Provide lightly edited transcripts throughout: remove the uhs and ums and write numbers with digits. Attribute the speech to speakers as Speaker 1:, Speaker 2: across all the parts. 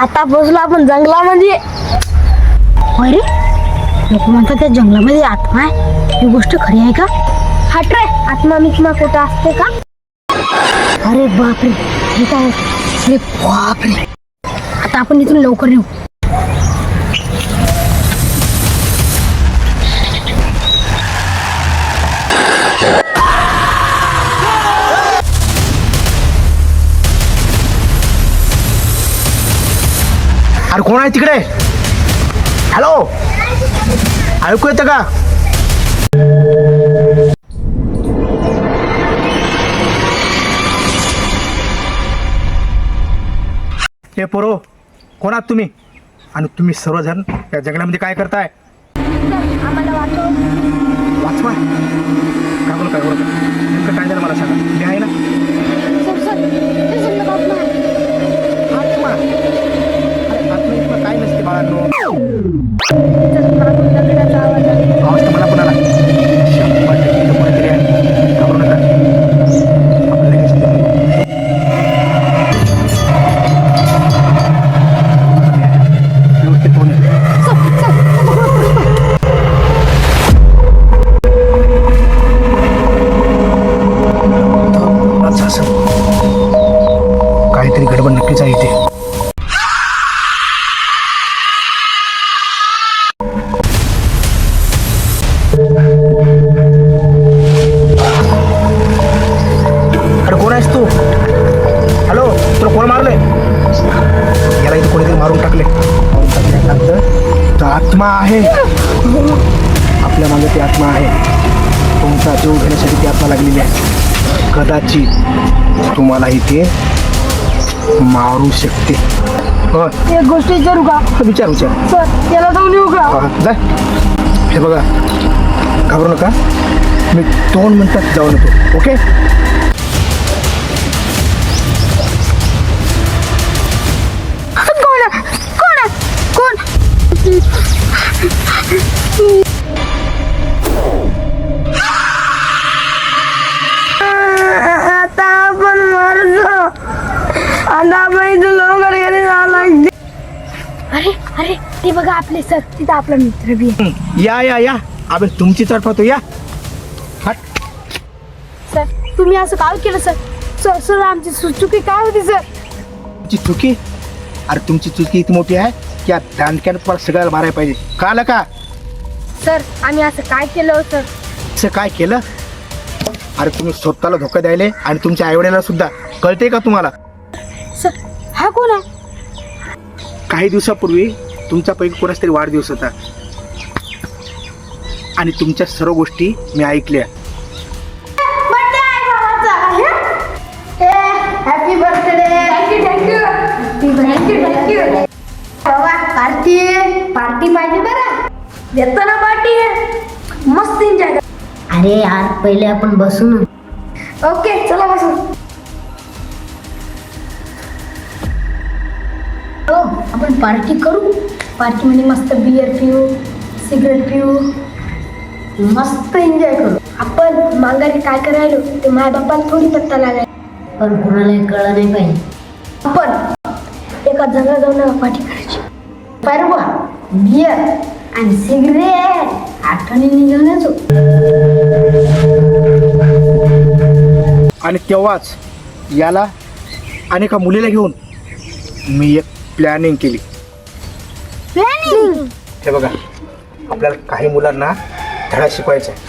Speaker 1: आता पोहोचलो आपण जंगलामध्ये.
Speaker 2: अरे लोक म्हणतात त्या जंगलामध्ये आत्मा आहे, ही गोष्ट खरी आहे का?
Speaker 1: हट रे, आत्मा मित्मा कुठं असते का?
Speaker 2: अरे बापरे, हे काय? अरे बापरे, आता आपण इथून लवकर येऊ.
Speaker 3: अरे कोण आहे तिकडे? हॅलो, ऐकू येतं का? हे पोरो, कोण आहात तुम्ही? आणि तुम्ही सर्वजण या जंगलामध्ये काय करताय?
Speaker 1: आम्हाला वाटतो
Speaker 3: वाचवा. काय बोल नेमकं काय झालं मला सांगा. मी आहे ना. आत्मा. अरे आत्मा काय नसते बाळांनो. आवाज तर मला पण आला. 100% इथं कोणीतरी आहे. घाबरू नका. आपण लगेच तिथे निघू. व्यवस्थित होऊन ये. अच्छा, असं. काहीतरी गडबड नक्कीच आहे इथे. अरे कोण आहेस तू? हॅलो, तुला कोण मारलंय? याला इथे कोणीतरी मारून टाकले. तो आत्मा आहे. आपल्या मागे ती आत्मा आहे. तुमचा जीव घेण्यासाठी ती आत्मा लागलेली आहे. कदाचित तुम्हाला इथे मारू शकते.
Speaker 1: एक गोष्ट विचारू का
Speaker 3: विचार
Speaker 1: सर? त्याला जाऊन येऊ का?
Speaker 3: जा. हे बघा, घाबरू नका. मी 2 मिनिटात जाऊन येतो. ओके?
Speaker 1: आता आपण मरलो. आता आपण इथं लवकर घरी जावं लागते.
Speaker 2: अरे अरे, ते बघा आपले सर, तिथं आपला मित्र बी आहे.
Speaker 3: या. अबे तुमची तडफडतो या. हट.
Speaker 2: सर तुम्ही असं काय केलं सर? सर सर आमची चुकी काय होती सर?
Speaker 3: तुमची चुकी? अरे तुमची चुकी इतकी मोठी आहे की या दांडक्यानं तुम्हाला सगळ्याला मारायला पाहिजे. कळलं का?
Speaker 2: सर आम्ही असं काय केलं हो सर?
Speaker 3: असं काय केलं? अरे तुम्ही स्वतःला धोका द्यायले आणि तुमच्या आईवडिलांना सुद्धा. कळते का तुम्हाला?
Speaker 2: सर हा कोण आहे?
Speaker 3: काही दिवसापूर्वी तुमच्यापैकी कोणाच तरी वाढदिवस होता आणि तुमच्या सर्व गोष्टी मी ऐकल्या.
Speaker 1: Happy birthday. थँक्यू. पार्टी पाहिजे बरं. देतो ना पार्टी. मस्त एन्जॉय.
Speaker 2: अरे यार, पहिले आपण बसू ना.
Speaker 1: ओके, चला बसू.
Speaker 2: हो, आपण पार्टी करू. पार्टीमध्ये मस्त बियर पिऊ, सिगरेट पिऊ, मस्त एन्जॉय करू.
Speaker 1: आपण मांगारी काय करायलो ते माझ्या बाप्पाला थोडी पत्ता लागाय.
Speaker 2: पण कोणाला कळलं नाही पाहिजे.
Speaker 1: आपण एका जंगलात जाऊन पार्टी करायची. परवा बियर आणि सिगरेट आठवणीने घेऊन यायचो.
Speaker 3: आणि तेव्हाच याला आणि एका मुलीला घेऊन मी एक प्लॅनिंग केली. हे बघा, आपल्याला काही मुलांना धडा शिकवायचा आहे.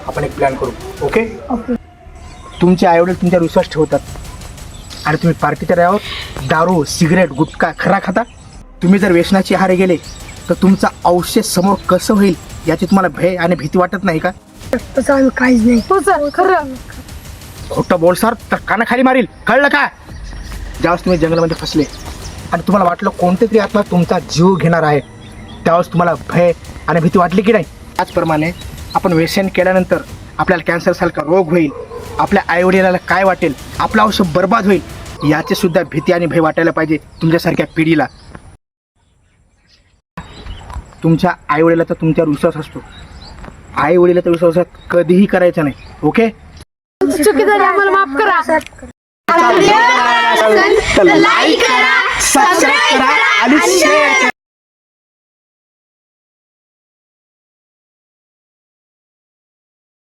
Speaker 3: आपण एक प्लॅन करू. ओके? तुमचे आईवडील तुमच्यावर विश्वास ठेवतात आणि तुम्ही पार्टीच्या राहावर दारू, सिगरेट, गुटखा खरा खाता. तुम्ही जर व्यसनाची आहारी गेले तर तुमचं आयुष्य समोर कसं होईल याची तुम्हाला भय आणि भीती वाटत नाही का?
Speaker 1: तसं आम्ही काहीच नाही.
Speaker 2: हो सर, खरं.
Speaker 3: खोटं बोल सर तर कानाखाली मारील. कळलं का? ज्यावेळेस तुम्ही जंगलामध्ये फसले आणि तुम्हाला वाटलं कोणते तरी आत्मा तुमचा जीव घेणार आहे, त्यावेळेस तुम्हाला भय आणि भीती वाटली की नाही? त्याचप्रमाणे आपण व्यसन केल्यानंतर आपल्याला कॅन्सरसारखा रोग होईल, आपल्या आईवडिलाला काय वाटेल, आपलं आयुष्य बर्बाद होईल, याची सुद्धा भीती आणि भय वाटायला पाहिजे तुमच्यासारख्या पिढीला. तुमच्या आईवडिलाचा तुमच्यावर विश्वास असतो. आईवडिलाचा विश्वास कधीही करायचा नाही. ओके?
Speaker 2: चुकी झाली, आम्हाला माफ करा.
Speaker 3: लाईक करा. सबस्क्राईब करा आणि शेअर करा.